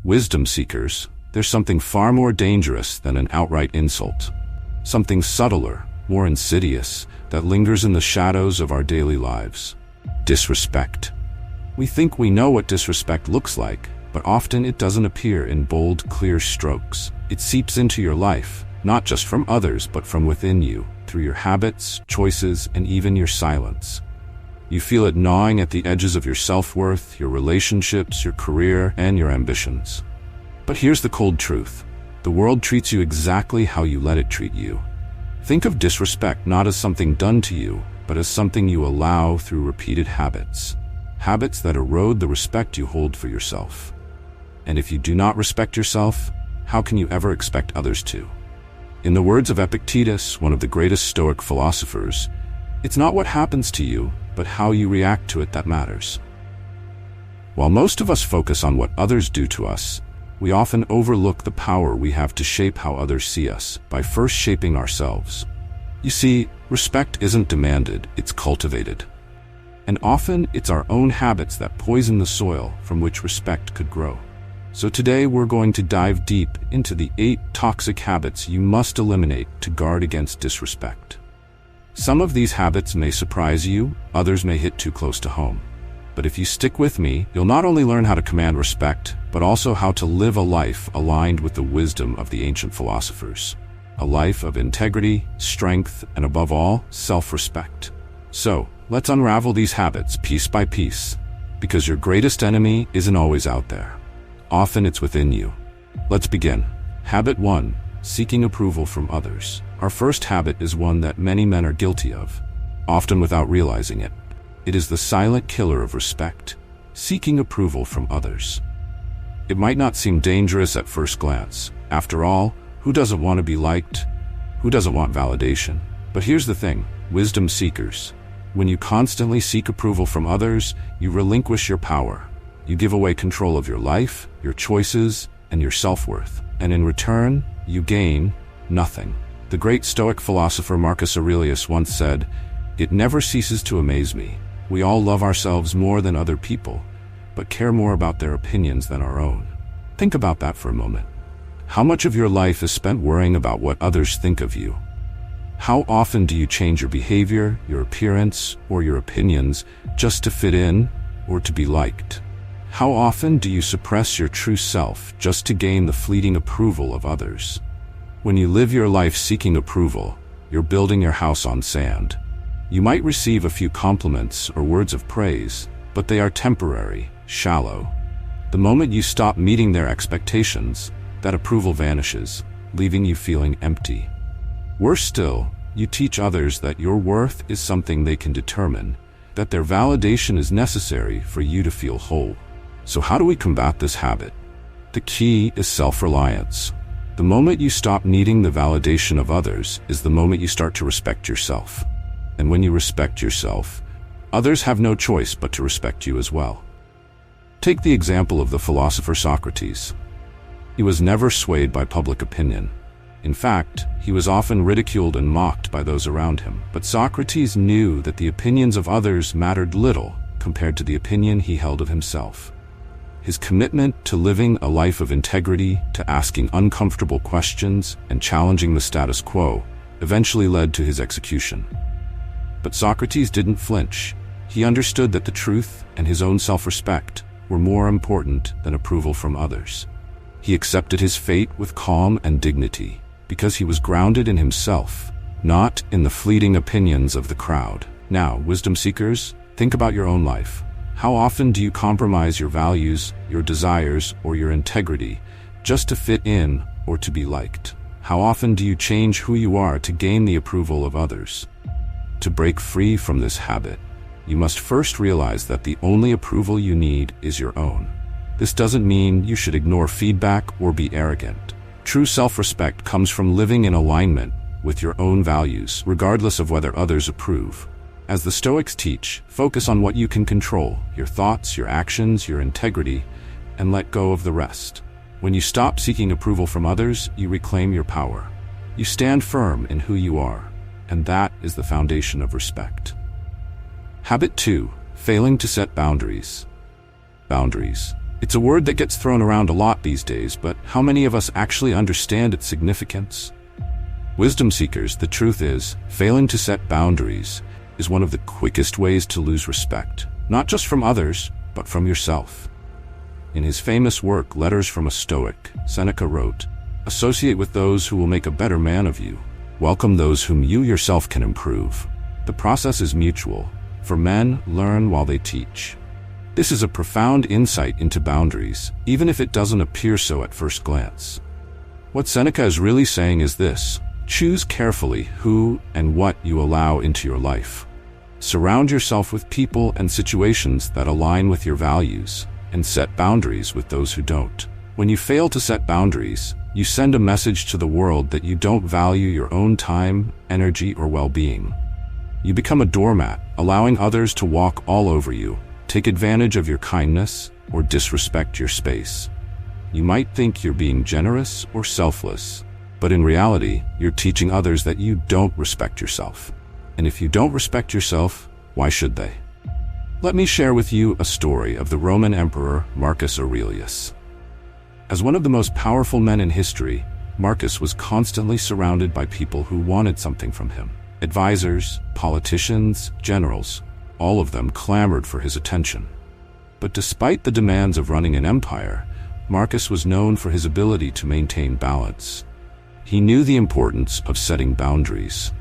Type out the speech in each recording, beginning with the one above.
Wisdom seekers, there's something far more dangerous than an outright insult. Something subtler, more insidious, that lingers in the shadows of our daily lives. Disrespect. We think we know what disrespect looks like, but often it doesn't appear in bold, clear strokes. It seeps into your life, not just from others, but from within you, through your habits, choices, and even your silence. You feel it gnawing at the edges of your self-worth, your relationships, your career, and your ambitions. But here's the cold truth. The world treats you exactly how you let it treat you. Think of disrespect not as something done to you, but as something you allow through repeated habits. Habits that erode the respect you hold for yourself. And if you do not respect yourself, how can you ever expect others to? In the words of Epictetus, one of the greatest Stoic philosophers, it's not what happens to you, but how you react to it that matters. While most of us focus on what others do to us, we often overlook the power we have to shape how others see us by first shaping ourselves. You see, respect isn't demanded, it's cultivated. And often it's our own habits that poison the soil from which respect could grow. So today we're going to dive deep into the 8 toxic habits you must eliminate to guard against disrespect. Some of these habits may surprise you, others may hit too close to home. But if you stick with me, you'll not only learn how to command respect, but also how to live a life aligned with the wisdom of the ancient philosophers. A life of integrity, strength, and above all, self-respect. So, let's unravel these habits piece by piece, because your greatest enemy isn't always out there. Often it's within you. Let's begin. Habit 1. Seeking approval from others. Our first habit is one that many men are guilty of, often without realizing it. It is the silent killer of respect, seeking approval from others. It might not seem dangerous at first glance. After all, who doesn't want to be liked? Who doesn't want validation? But here's the thing, wisdom seekers. When you constantly seek approval from others, you relinquish your power. You give away control of your life, your choices, and your self-worth. And in return, you gain nothing. The great Stoic philosopher Marcus Aurelius once said, "It never ceases to amaze me. We all love ourselves more than other people, but care more about their opinions than our own." Think about that for a moment. How much of your life is spent worrying about what others think of you? How often do you change your behavior, your appearance, or your opinions just to fit in or to be liked? How often do you suppress your true self just to gain the fleeting approval of others? When you live your life seeking approval, you're building your house on sand. You might receive a few compliments or words of praise, but they are temporary, shallow. The moment you stop meeting their expectations, that approval vanishes, leaving you feeling empty. Worse still, you teach others that your worth is something they can determine, that their validation is necessary for you to feel whole. So how do we combat this habit? The key is self-reliance. The moment you stop needing the validation of others is the moment you start to respect yourself. And when you respect yourself, others have no choice but to respect you as well. Take the example of the philosopher Socrates. He was never swayed by public opinion. In fact, he was often ridiculed and mocked by those around him. But Socrates knew that the opinions of others mattered little compared to the opinion he held of himself. His commitment to living a life of integrity, to asking uncomfortable questions, and challenging the status quo eventually led to his execution. But Socrates didn't flinch. He understood that the truth and his own self-respect were more important than approval from others. He accepted his fate with calm and dignity, because he was grounded in himself, not in the fleeting opinions of the crowd. Now, wisdom seekers, think about your own life. How often do you compromise your values, your desires, or your integrity just to fit in or to be liked? How often do you change who you are to gain the approval of others? To break free from this habit, you must first realize that the only approval you need is your own. This doesn't mean you should ignore feedback or be arrogant. True self-respect comes from living in alignment with your own values, regardless of whether others approve. As the Stoics teach, focus on what you can control, your thoughts, your actions, your integrity, and let go of the rest. When you stop seeking approval from others, you reclaim your power. You stand firm in who you are, and that is the foundation of respect. Habit 2. Failing to set boundaries. Boundaries. It's a word that gets thrown around a lot these days, but how many of us actually understand its significance? Wisdom seekers, the truth is, failing to set boundaries is one of the quickest ways to lose respect, not just from others, but from yourself. In his famous work, Letters from a Stoic, Seneca wrote, "Associate with those who will make a better man of you. Welcome those whom you yourself can improve. The process is mutual, for men learn while they teach." This is a profound insight into boundaries, even if it doesn't appear so at first glance. What Seneca is really saying is this: choose carefully who and what you allow into your life. Surround yourself with people and situations that align with your values, and set boundaries with those who don't. When you fail to set boundaries, you send a message to the world that you don't value your own time, energy, or well-being. You become a doormat, allowing others to walk all over you, take advantage of your kindness, or disrespect your space. You might think you're being generous or selfless, but in reality, you're teaching others that you don't respect yourself. And if you don't respect yourself, why should they? Let me share with you a story of the Roman Emperor Marcus Aurelius. As one of the most powerful men in history, Marcus was constantly surrounded by people who wanted something from him. Advisors, politicians, generals, all of them clamored for his attention. But despite the demands of running an empire, Marcus was known for his ability to maintain balance. He knew the importance of setting boundaries.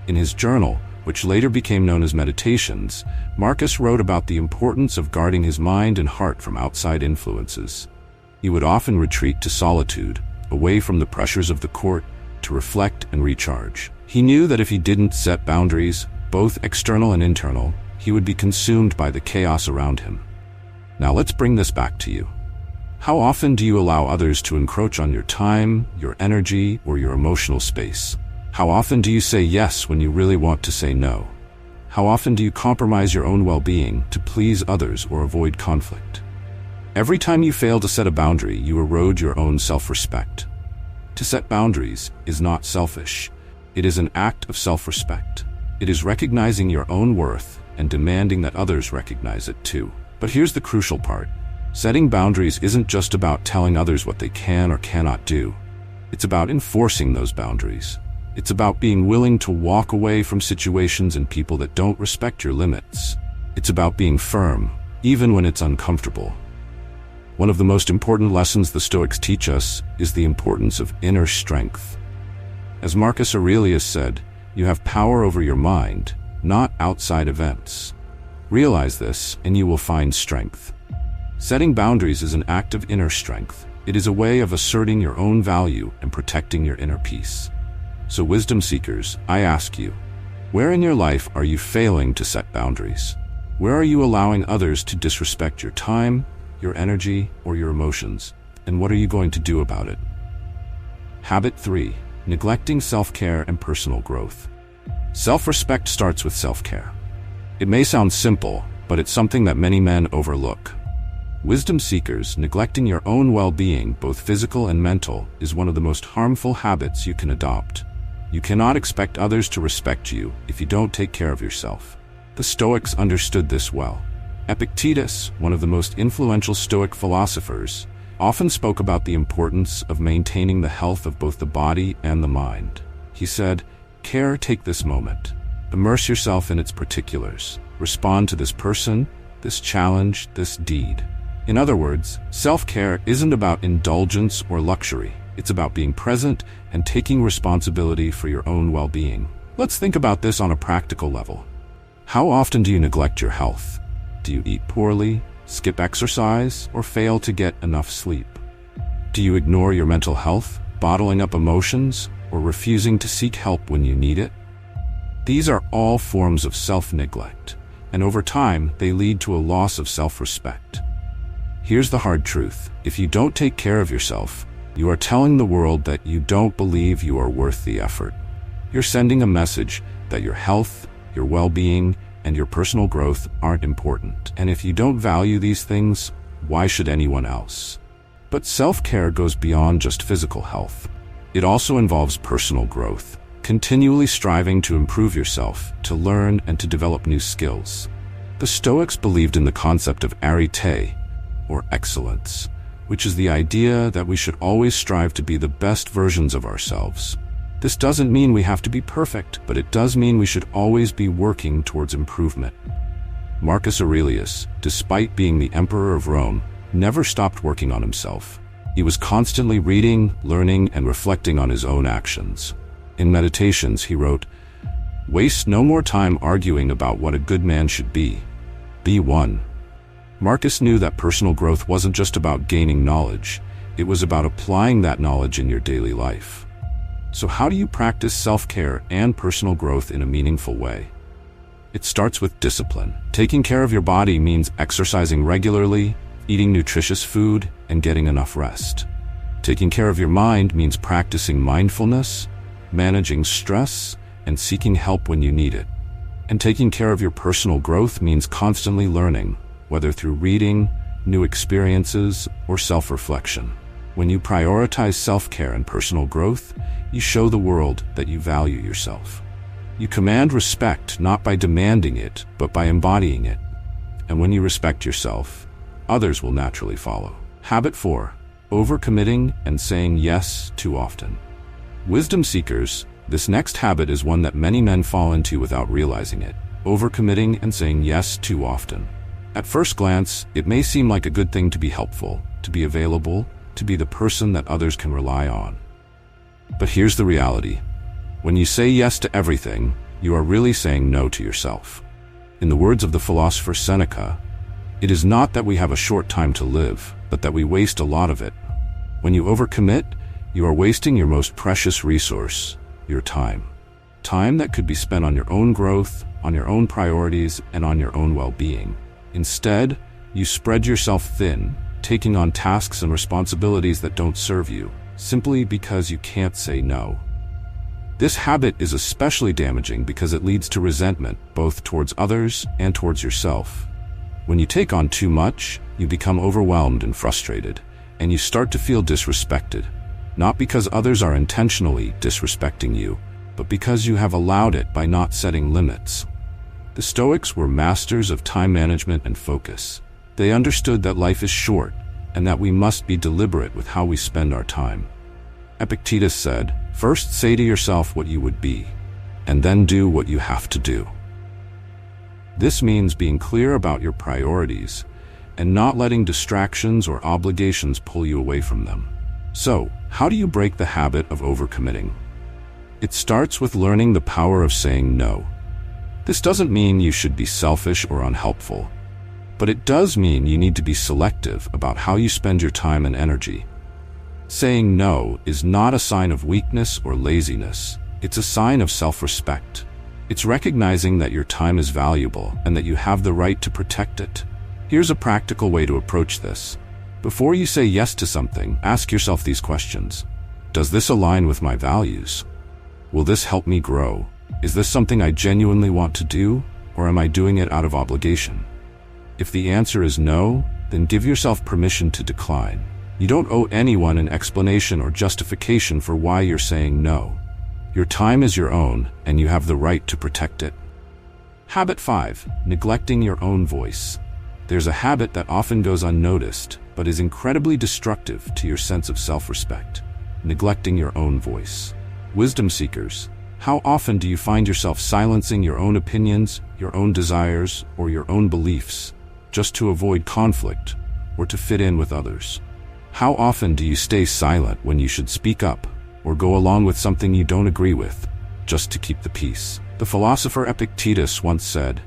In his journal, which later became known as Meditations, Marcus wrote about the importance of guarding his mind and heart from outside influences. He would often retreat to solitude, away from the pressures of the court, to reflect and recharge. He knew that if he didn't set boundaries, both external and internal, he would be consumed by the chaos around him. Now let's bring this back to you. How often do you allow others to encroach on your time, your energy, or your emotional space? How often do you say yes when you really want to say no? How often do you compromise your own well-being to please others or avoid conflict? Every time you fail to set a boundary, you erode your own self-respect. To set boundaries is not selfish. It is an act of self-respect. It is recognizing your own worth and demanding that others recognize it too. But here's the crucial part. Setting boundaries isn't just about telling others what they can or cannot do. It's about enforcing those boundaries. It's about being willing to walk away from situations and people that don't respect your limits. It's about being firm, even when it's uncomfortable. One of the most important lessons the Stoics teach us is the importance of inner strength. As Marcus Aurelius said, you have power over your mind, not outside events. Realize this, and you will find strength. Setting boundaries is an act of inner strength. It is a way of asserting your own value and protecting your inner peace. So wisdom seekers, I ask you, where in your life are you failing to set boundaries? Where are you allowing others to disrespect your time, your energy, or your emotions? And what are you going to do about it? Habit 3. Neglecting self-care and personal growth. Self-respect starts with self-care. It may sound simple, but it's something that many men overlook. Wisdom seekers, neglecting your own well-being, both physical and mental, is one of the most harmful habits you can adopt. You cannot expect others to respect you if you don't take care of yourself. The Stoics understood this well. Epictetus, one of the most influential Stoic philosophers, often spoke about the importance of maintaining the health of both the body and the mind. He said, "Care, take this moment. Immerse yourself in its particulars. Respond to this person, this challenge, this deed." In other words, self-care isn't about indulgence or luxury. It's about being present and taking responsibility for your own well-being. Let's think about this on a practical level. How often do you neglect your health? Do you eat poorly, skip exercise, or fail to get enough sleep? Do you ignore your mental health, bottling up emotions, or refusing to seek help when you need it? These are all forms of self-neglect, and over time, they lead to a loss of self-respect. Here's the hard truth. If you don't take care of yourself, you are telling the world that you don't believe you are worth the effort. You're sending a message that your health, your well-being, and your personal growth aren't important. And if you don't value these things, why should anyone else? But self-care goes beyond just physical health. It also involves personal growth, continually striving to improve yourself, to learn and to develop new skills. The Stoics believed in the concept of arete, or excellence, which is the idea that we should always strive to be the best versions of ourselves. This doesn't mean we have to be perfect, but it does mean we should always be working towards improvement. Marcus Aurelius, despite being the emperor of Rome, never stopped working on himself. He was constantly reading, learning, and reflecting on his own actions. In Meditations, he wrote, "Waste no more time arguing about what a good man should be. Be one." Marcus knew that personal growth wasn't just about gaining knowledge, it was about applying that knowledge in your daily life. So how do you practice self-care and personal growth in a meaningful way? It starts with discipline. Taking care of your body means exercising regularly, eating nutritious food, and getting enough rest. Taking care of your mind means practicing mindfulness, managing stress, and seeking help when you need it. And taking care of your personal growth means constantly learning, whether through reading, new experiences, or self-reflection. When you prioritize self-care and personal growth, you show the world that you value yourself. You command respect not by demanding it, but by embodying it. And when you respect yourself, others will naturally follow. Habit 4. Overcommitting and saying yes too often. Wisdom seekers, this next habit is one that many men fall into without realizing it. Overcommitting and saying yes too often. At first glance, it may seem like a good thing to be helpful, to be available, to be the person that others can rely on. But here's the reality. When you say yes to everything, you are really saying no to yourself. In the words of the philosopher Seneca, it is not that we have a short time to live, but that we waste a lot of it. When you overcommit, you are wasting your most precious resource, your time. Time that could be spent on your own growth, on your own priorities, and on your own well-being. Instead, you spread yourself thin, taking on tasks and responsibilities that don't serve you, simply because you can't say no. This habit is especially damaging because it leads to resentment, both towards others and towards yourself. When you take on too much, you become overwhelmed and frustrated, and you start to feel disrespected, not because others are intentionally disrespecting you, but because you have allowed it by not setting limits. The Stoics were masters of time management and focus. They understood that life is short, and that we must be deliberate with how we spend our time. Epictetus said, "First say to yourself what you would be, and then do what you have to do." This means being clear about your priorities, and not letting distractions or obligations pull you away from them. So, how do you break the habit of overcommitting? It starts with learning the power of saying no. This doesn't mean you should be selfish or unhelpful, but it does mean you need to be selective about how you spend your time and energy. Saying no is not a sign of weakness or laziness. It's a sign of self-respect. It's recognizing that your time is valuable and that you have the right to protect it. Here's a practical way to approach this. Before you say yes to something, ask yourself these questions. Does this align with my values? Will this help me grow? Is this something I genuinely want to do, or am I doing it out of obligation? If the answer is no, then give yourself permission to decline. You don't owe anyone an explanation or justification for why you're saying no. Your time is your own, and you have the right to protect it. Habit 5. Neglecting your own voice. There's a habit that often goes unnoticed, but is incredibly destructive to your sense of self-respect. Neglecting your own voice. Wisdom seekers, how often do you find yourself silencing your own opinions, your own desires, or your own beliefs, just to avoid conflict or to fit in with others? How often do you stay silent when you should speak up, or go along with something you don't agree with, just to keep the peace? The philosopher Epictetus once said,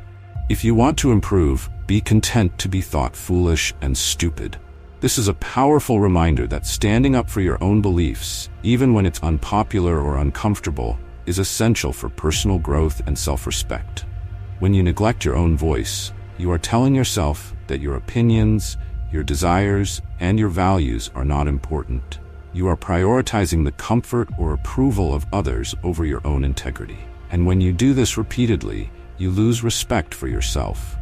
"If you want to improve, be content to be thought foolish and stupid." This is a powerful reminder that standing up for your own beliefs, even when it's unpopular or uncomfortable, is essential for personal growth and self-respect. When you neglect your own voice, you are telling yourself that your opinions, your desires, and your values are not important. You are prioritizing the comfort or approval of others over your own integrity. And when you do this repeatedly, you lose respect for yourself.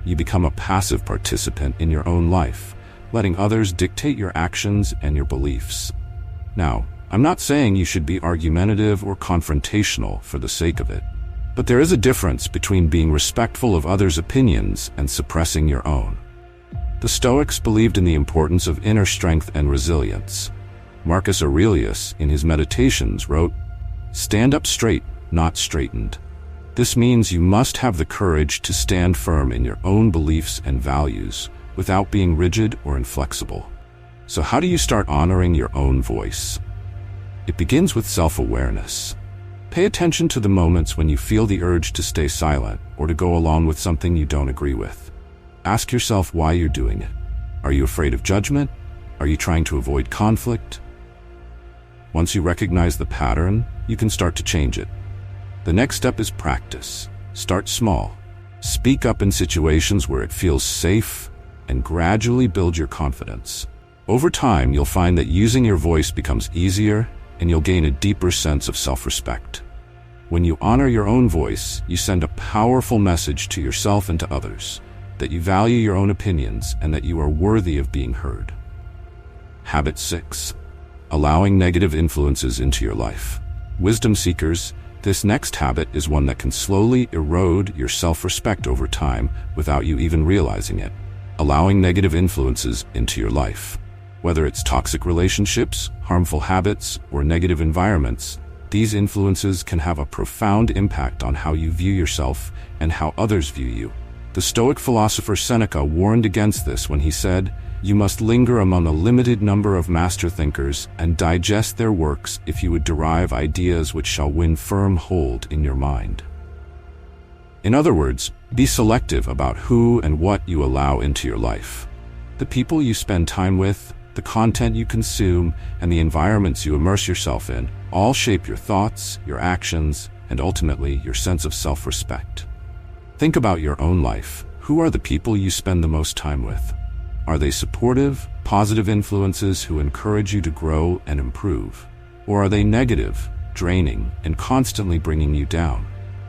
You become a passive participant in your own life, letting others dictate your actions and your beliefs. Now, I'm not saying you should be argumentative or confrontational for the sake of it, but there is a difference between being respectful of others' opinions and suppressing your own. The Stoics believed in the importance of inner strength and resilience. Marcus Aurelius, in his Meditations, wrote, "Stand up straight, not straightened." This means you must have the courage to stand firm in your own beliefs and values without being rigid or inflexible. So how do you start honoring your own voice? It begins with self-awareness. Pay attention to the moments when you feel the urge to stay silent or to go along with something you don't agree with. Ask yourself why you're doing it. Are you afraid of judgment? Are you trying to avoid conflict? Once you recognize the pattern, you can start to change it. The next step is practice. Start small. Speak up in situations where it feels safe and gradually build your confidence. Over time, you'll find that using your voice becomes easier and you'll gain a deeper sense of self-respect. When you honor your own voice, you send a powerful message to yourself and to others that you value your own opinions and that you are worthy of being heard. Habit 6. Allowing negative influences into your life. Wisdom seekers, this next habit is one that can slowly erode your self-respect over time without you even realizing it. Allowing negative influences into your life. Whether it's toxic relationships, harmful habits, or negative environments, these influences can have a profound impact on how you view yourself and how others view you. The Stoic philosopher Seneca warned against this when he said, "You must linger among a limited number of master thinkers and digest their works if you would derive ideas which shall win firm hold in your mind." In other words, be selective about who and what you allow into your life. The people you spend time with, the content you consume, and the environments you immerse yourself in all shape your thoughts, your actions, and ultimately your sense of self-respect. Think about your own life. Who are the people you spend the most time with? Are they supportive, positive influences who encourage you to grow and improve? Or are they negative, draining, and constantly bringing you down?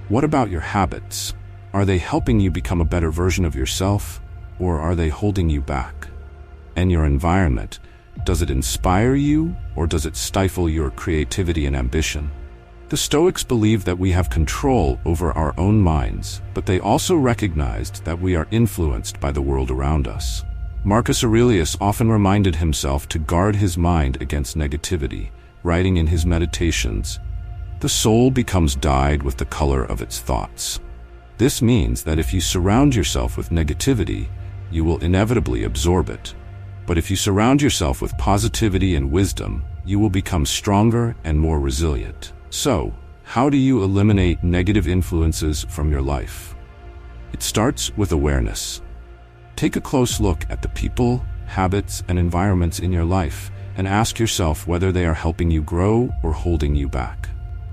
What about your habits? Are they helping you become a better version of yourself, or are they holding you back? And your environment, does it inspire you, or does it stifle your creativity and ambition? The Stoics believe that we have control over our own minds, but they also recognized that we are influenced by the world around us. Marcus Aurelius often reminded himself to guard his mind against negativity, writing in his Meditations, "The soul becomes dyed with the color of its thoughts." This means that if you surround yourself with negativity, you will inevitably absorb it. But if you surround yourself with positivity and wisdom, you will become stronger and more resilient. So, how do you eliminate negative influences from your life? It starts with awareness. Take a close look at the people, habits, and environments in your life and ask yourself whether they are helping you grow or holding you back.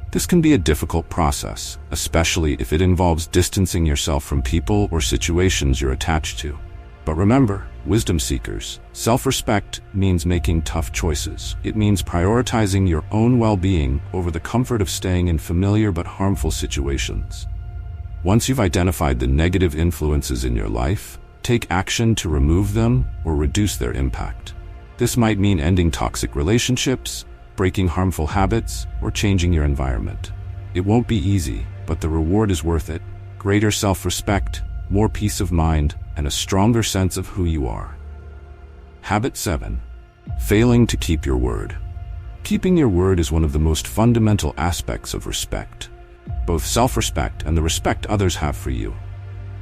This can be a difficult process, especially if it involves distancing yourself from people or situations you're attached to. But remember, wisdom seekers, self-respect means making tough choices. It means prioritizing your own well-being over the comfort of staying in familiar but harmful situations. Once you've identified the negative influences in your life, take action to remove them or reduce their impact. This might mean ending toxic relationships, breaking harmful habits, or changing your environment. It won't be easy, but the reward is worth it. Greater self-respect, more peace of mind, and a stronger sense of who you are. Habit 7. Failing to keep your word. Keeping your word is one of the most fundamental aspects of respect, both self-respect and the respect others have for you.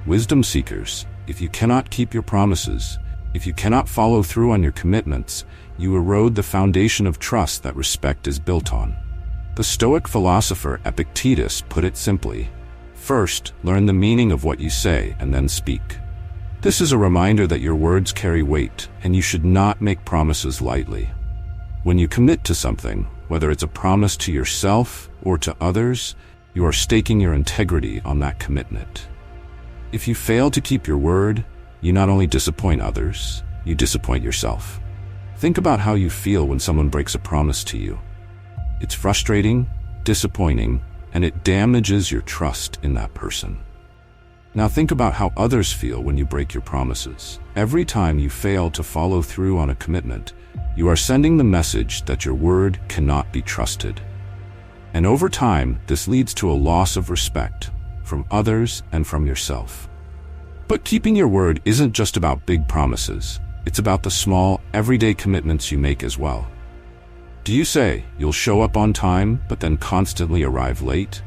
Wisdom seekers, if you cannot keep your promises, if you cannot follow through on your commitments, you erode the foundation of trust that respect is built on. The Stoic philosopher Epictetus put it simply, "First, learn the meaning of what you say and then speak." This is a reminder that your words carry weight, and you should not make promises lightly. When you commit to something, whether it's a promise to yourself or to others, you are staking your integrity on that commitment. If you fail to keep your word, you not only disappoint others, you disappoint yourself. Think about how you feel when someone breaks a promise to you. It's frustrating, disappointing, and it damages your trust in that person. Now think about how others feel when you break your promises. Every time you fail to follow through on a commitment, you are sending the message that your word cannot be trusted. And over time, this leads to a loss of respect from others and from yourself. But keeping your word isn't just about big promises. It's about the small, everyday commitments you make as well. Do you say you'll show up on time, but then constantly arrive late?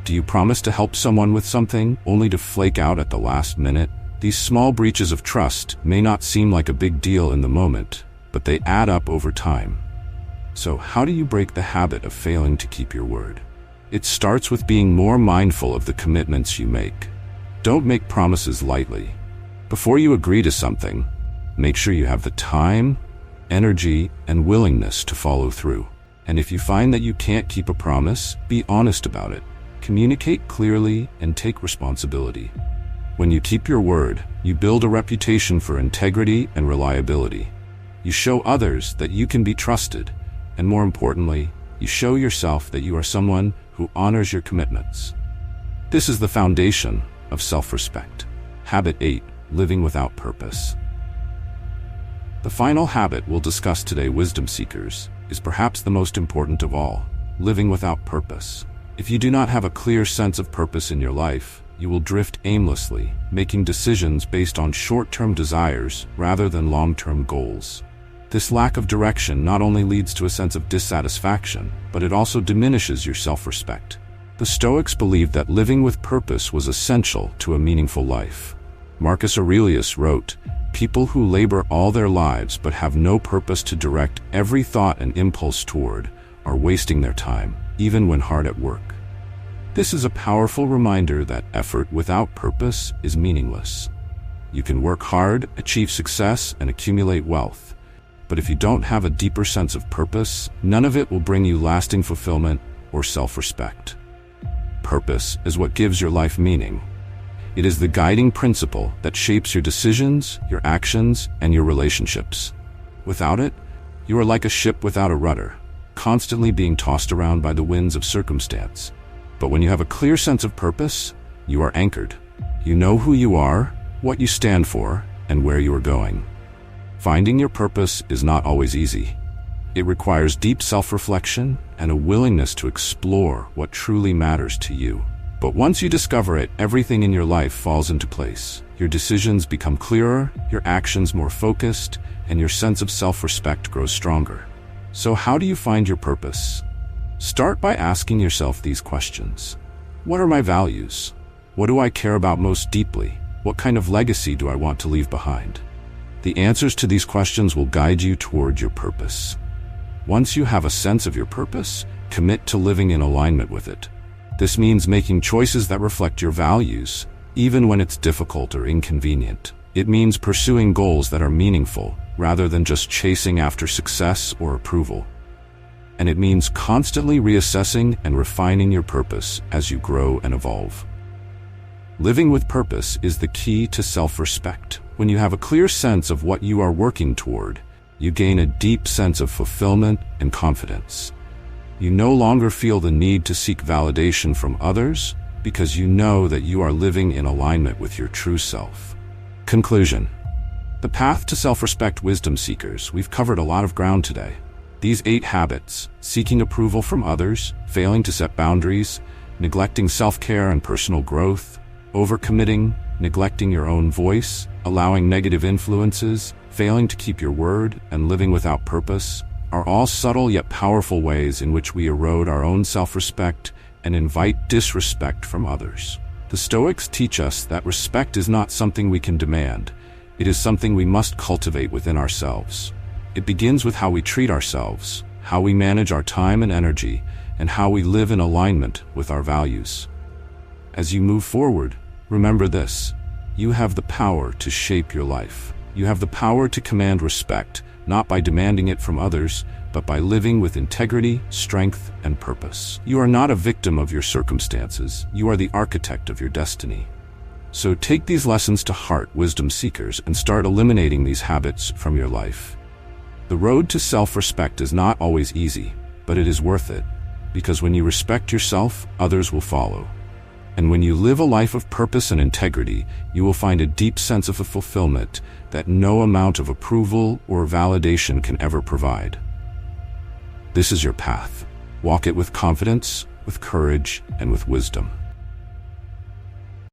Do you promise to help someone with something, only to flake out at the last minute? These small breaches of trust may not seem like a big deal in the moment, but they add up over time. So how do you break the habit of failing to keep your word? It starts with being more mindful of the commitments you make. Don't make promises lightly. Before you agree to something, make sure you have the time, energy, and willingness to follow through. And if you find that you can't keep a promise, be honest about it. Communicate clearly and take responsibility. When you keep your word, you build a reputation for integrity and reliability. You show others that you can be trusted, and more importantly, you show yourself that you are someone who honors your commitments. This is the foundation of self-respect. Habit 8, living without purpose. The final habit we'll discuss today, wisdom seekers, is perhaps the most important of all, living without purpose. If you do not have a clear sense of purpose in your life, you will drift aimlessly, making decisions based on short-term desires rather than long-term goals. This lack of direction not only leads to a sense of dissatisfaction, but it also diminishes your self-respect. The Stoics believed that living with purpose was essential to a meaningful life. Marcus Aurelius wrote, "People who labor all their lives but have no purpose to direct every thought and impulse toward are wasting their time, even when hard at work." This is a powerful reminder that effort without purpose is meaningless. You can work hard, achieve success, and accumulate wealth. But if you don't have a deeper sense of purpose, none of it will bring you lasting fulfillment or self-respect. Purpose is what gives your life meaning. It is the guiding principle that shapes your decisions, your actions, and your relationships. Without it, you are like a ship without a rudder, constantly being tossed around by the winds of circumstance. But when you have a clear sense of purpose, you are anchored. You know who you are, what you stand for, and where you are going. Finding your purpose is not always easy. It requires deep self-reflection and a willingness to explore what truly matters to you. But once you discover it, everything in your life falls into place. Your decisions become clearer, your actions more focused, and your sense of self-respect grows stronger. So how do you find your purpose? Start by asking yourself these questions. What are my values? What do I care about most deeply? What kind of legacy do I want to leave behind? The answers to these questions will guide you toward your purpose. Once you have a sense of your purpose, commit to living in alignment with it. This means making choices that reflect your values, even when it's difficult or inconvenient. It means pursuing goals that are meaningful, rather than just chasing after success or approval. And it means constantly reassessing and refining your purpose as you grow and evolve. Living with purpose is the key to self-respect. When you have a clear sense of what you are working toward, you gain a deep sense of fulfillment and confidence. You no longer feel the need to seek validation from others because you know that you are living in alignment with your true self. Conclusion. The path to self-respect, wisdom seekers. We've covered a lot of ground today. These 8 habits, seeking approval from others, failing to set boundaries, neglecting self-care and personal growth, overcommitting, neglecting your own voice, allowing negative influences, failing to keep your word, and living without purpose, are all subtle yet powerful ways in which we erode our own self-respect and invite disrespect from others. The Stoics teach us that respect is not something we can demand. It is something we must cultivate within ourselves. It begins with how we treat ourselves, how we manage our time and energy, and how we live in alignment with our values. As you move forward, remember this: you have the power to shape your life. You have the power to command respect, not by demanding it from others, but by living with integrity, strength, and purpose. You are not a victim of your circumstances. You are the architect of your destiny. So take these lessons to heart, wisdom seekers, and start eliminating these habits from your life. The road to self-respect is not always easy, but it is worth it, because when you respect yourself, others will follow. And when you live a life of purpose and integrity, you will find a deep sense of fulfillment that no amount of approval or validation can ever provide. This is your path. Walk it with confidence, with courage, and with wisdom.